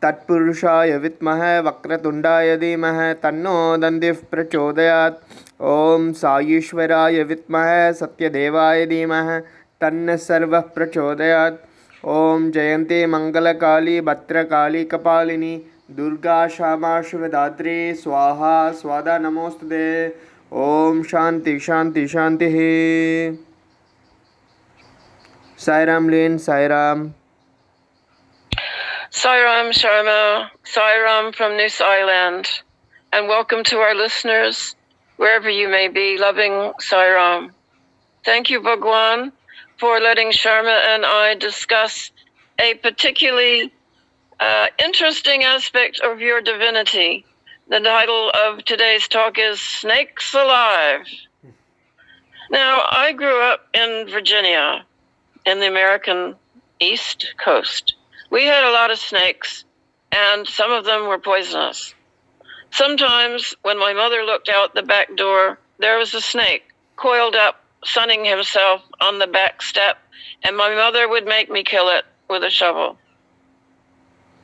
तत्पुरुषाय विद्महे वक्रतुण्डाय धीमहि तन्नो दन्तिः प्रचोदयात्। ॐ साईश्वराय विद्महे सत्यदेवाय धीमहि तन्नः सर्वः प्रचोदयात्। ॐ जयन्ती मङ्गलकाली भद्रकाली कपालिनी दुर्गा क्षमा शिवदात्री स्वाहा स्वादा नमोस्तुते। ॐ शांति शांति शांतिः। साईराम लीन Sairam. Sairam Sharma, Sairam from New Island, and welcome to our listeners, wherever you may be, loving Sairam. Thank you, Bhagwan, for letting Sharma and I discuss a particularly interesting aspect of your divinity. The title of today's talk is Snakes Alive. Now, I grew up in Virginia, in the American East Coast. We had a lot of snakes, and some of them were poisonous. Sometimes, when my mother looked out the back door, there was a snake coiled up, sunning himself on the back step, and my mother would make me kill it with a shovel.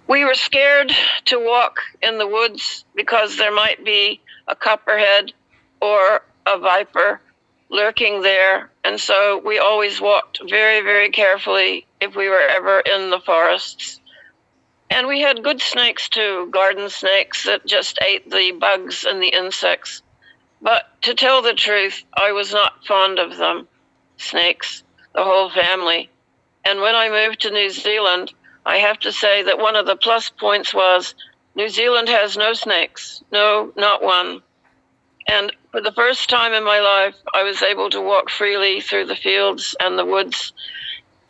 We were scared to walk in the woods because there might be a copperhead or a viper lurking there, and so we always walked very, very carefully if we were ever in the forests. And we had good snakes too, garden snakes that just ate the bugs and the insects. But to tell the truth, I was not fond of them, snakes, the whole family. And when I moved to New Zealand, I have to say that one of the plus points was New Zealand has no snakes, no, not one. And for the first time in my life, I was able to walk freely through the fields and the woods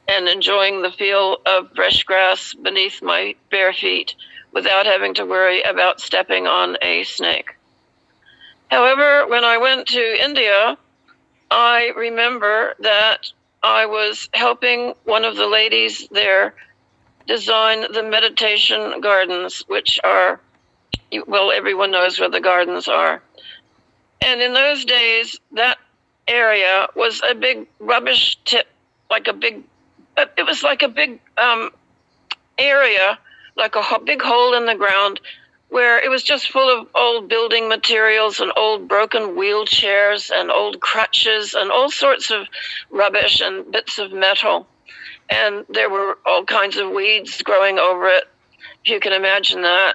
and enjoying the feel of fresh grass beneath my bare feet without having to worry about stepping on a snake. However, when I went to India, I remember that I was helping one of the ladies there design the meditation gardens, which are, well, everyone knows where the gardens are. And in those days, that area was a big rubbish tip, it was like a big area, like a big hole in the ground, where it was just full of old building materials and old broken wheelchairs and old crutches and all sorts of rubbish and bits of metal. And there were all kinds of weeds growing over it, if you can imagine that.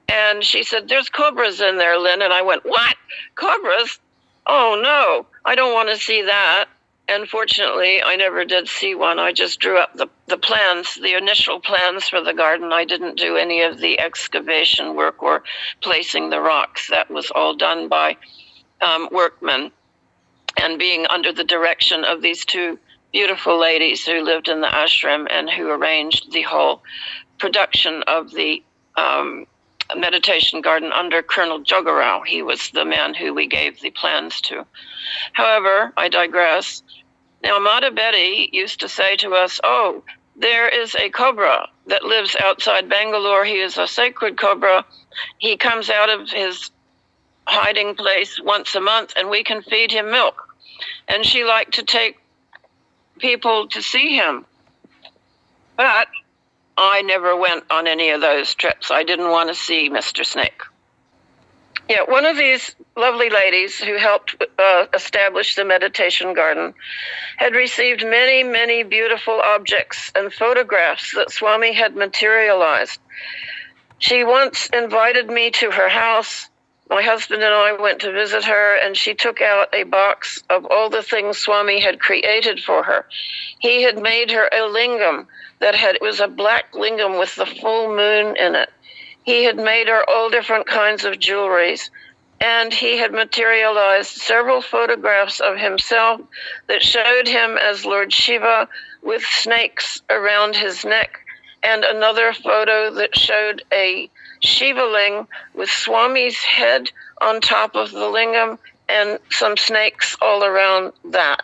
And she said, "There's cobras in there, Lynn." And I went, "What? Cobras? Oh, no, I don't want to see that." And fortunately, I never did see one. I just drew up the plans, the initial plans for the garden. I didn't do any of the excavation work or placing the rocks. That was all done by workmen and being under the direction of these two beautiful ladies who lived in the ashram and who arranged the whole production of the meditation garden under Colonel Jogarao. He was the man who we gave the plans to. However, I digress. Now, Mata Betty used to say to us, "Oh, there is a cobra that lives outside Bangalore. He is a sacred cobra. He comes out of his hiding place once a month and we can feed him milk." And she liked to take people to see him. But I never went on any of those trips. I didn't want to see Mr. Snake. Yeah, one of these lovely ladies who helped establish the meditation garden had received many, many beautiful objects and photographs that Swami had materialized. She once invited me to her house. My husband and I went to visit her, and she took out a box of all the things Swami had created for her. He had made her a lingam it was a black lingam with the full moon in it. He had made her all different kinds of jewelries, and he had materialized several photographs of himself that showed him as Lord Shiva with snakes around his neck, and another photo that showed a Shivaling with Swami's head on top of the lingam and some snakes all around that.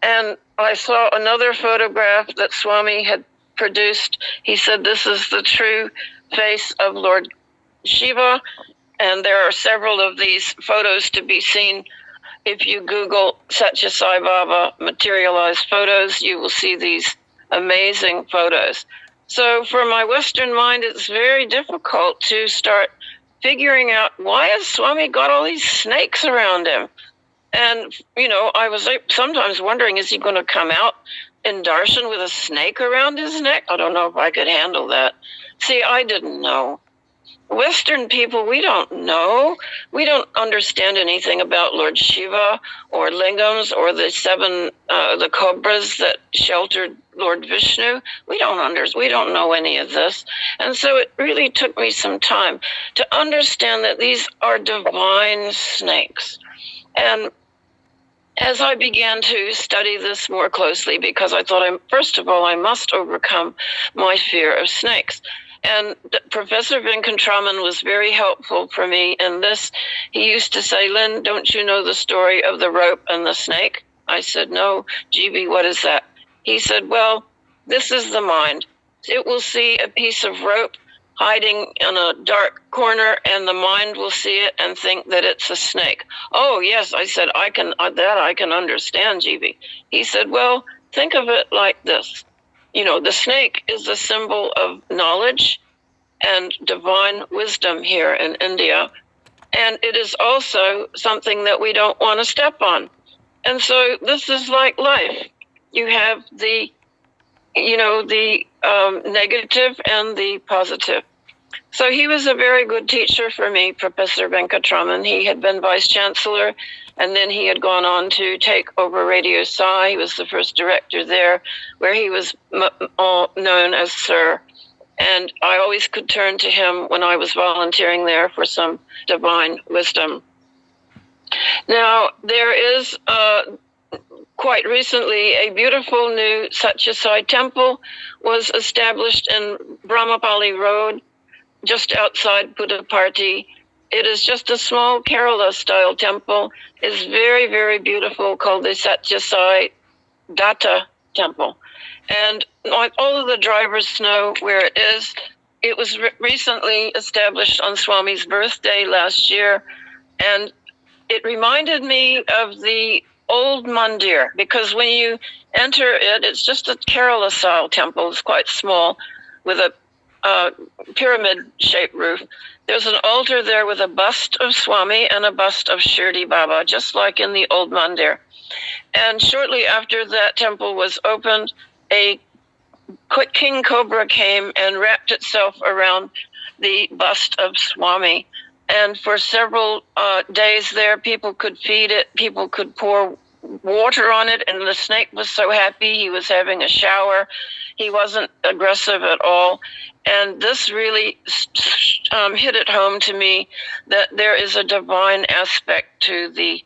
And I saw another photograph that Swami had produced. He said, "This is the true face of Lord Shiva." And there are several of these photos to be seen. If you Google Sathya Sai Baba materialized photos, you will see these amazing photos. So for my Western mind, it's very difficult to start figuring out why has Swami got all these snakes around him? And, I was sometimes wondering, is he going to come out in darshan with a snake around his neck? I don't know if I could handle that. See, I didn't know. Western people, we don't know. We don't understand anything about Lord Shiva or lingams or the cobras that sheltered Lord Vishnu. We don't know any of this. And so it really took me some time to understand that these are divine snakes. And as I began to study this more closely, because I thought, first of all, I must overcome my fear of snakes. And Professor Venkatraman was very helpful for me in this. He used to say, Lynn, don't you know the story of the rope and the snake? I said, no, GB, what is that? He said, well, this is the mind. It will see a piece of rope hiding in a dark corner, and the mind will see it and think that it's a snake. Oh, yes, I said, I can understand, GB. He said, well, think of it like this. The snake is a symbol of knowledge and divine wisdom here in India. And it is also something that we don't want to step on. And so this is like life. You have the negative and the positive. So he was a very good teacher for me, Professor Venkatraman. He had been vice chancellor, and then he had gone on to take over Radio Sai. He was the first director there, where he was known as Sir. And I always could turn to him when I was volunteering there for some divine wisdom. Now, there is quite recently a beautiful new Sathya Sai temple was established in Brahmapali Road, just outside Puttaparthi. It is just a small Kerala-style temple. It's very, very beautiful, called the Sathya Sai Datta temple. And all of the drivers know where it is. It was recently established on Swami's birthday last year, and it reminded me of the old mandir, because when you enter it, it's just a Kerala-style temple. It's quite small, with a pyramid-shaped roof. There's an altar there with a bust of Swami and a bust of Shirdi Baba, just like in the old mandir. And shortly after that temple was opened, a king cobra came and wrapped itself around the bust of Swami. And for several days there, people could feed it, people could pour water on it, and the snake was so happy he was having a shower. He wasn't aggressive at all. And this really hit it home to me that there is a divine aspect to the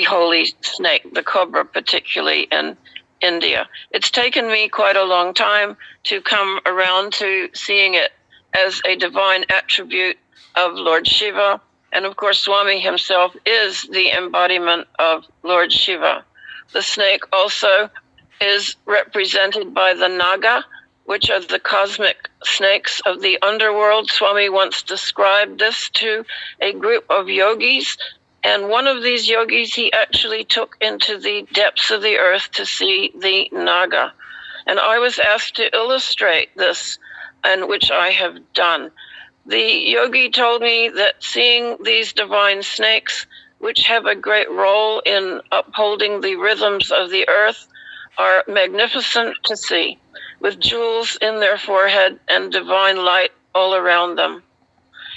holy snake, the cobra, particularly in India. It's taken me quite a long time to come around to seeing it as a divine attribute of Lord Shiva. And of course, Swami himself is the embodiment of Lord Shiva. The snake also is represented by the Naga, which are the cosmic snakes of the underworld. Swami once described this to a group of yogis, and one of these yogis he actually took into the depths of the earth to see the Naga. And I was asked to illustrate this, and which I have done. The yogi told me that seeing these divine snakes, which have a great role in upholding the rhythms of the earth, are magnificent to see, with jewels in their forehead and divine light all around them.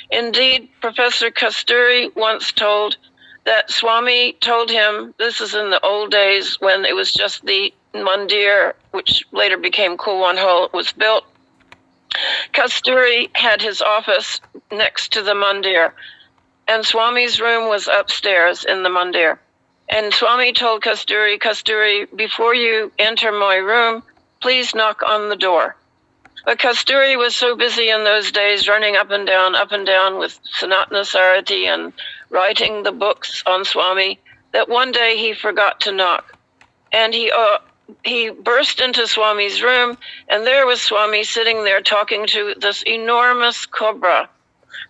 Indeed, Professor Kasturi once told that Swami told him, this is in the old days when it was just the mandir, which later became Kulwan Hall, was built. Kasturi had his office next to the mandir, and Swami's room was upstairs in the mandir. And Swami told Kasturi, before you enter my room, please knock on the door. But Kasturi was so busy in those days running up and down with Sanatana Sarati and writing the books on Swami that one day he forgot to knock. And he burst into Swami's room, and there was Swami sitting there talking to this enormous cobra,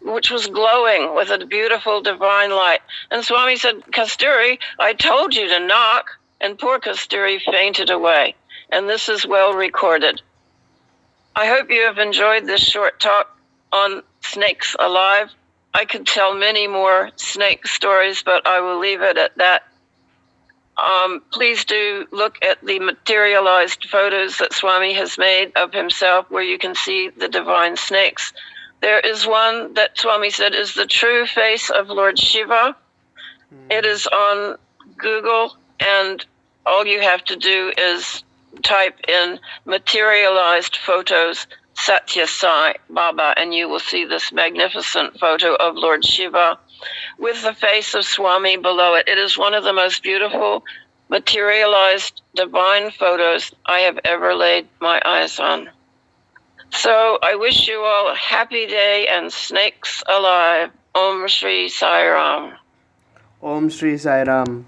which was glowing with a beautiful divine light. And Swami said, Kasturi, I told you to knock. And poor Kasturi fainted away. And this is well recorded. I hope you have enjoyed this short talk on snakes alive. I could tell many more snake stories, but I will leave it at that. Please do look at the materialized photos that Swami has made of himself where you can see the divine snakes. There is one that Swami said is the true face of Lord Shiva. It is on Google, and all you have to do is type in materialized photos Sathya Sai Baba, and you will see this magnificent photo of Lord Shiva with the face of Swami below it. It is one of the most beautiful materialized divine photos I have ever laid my eyes on. So I wish you all a happy day and snakes alive. Om Shri Sai Ram. Om Shri Sai Ram.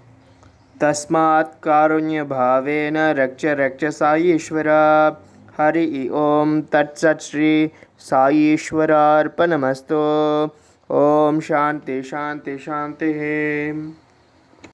तस्मात् कारुण्यभावेन रक्ष रक्ष साईश्वरा. हरि ओम तत्सत् श्री साईश्वरार्पणमस्तु. ओम शांति शांति शांति.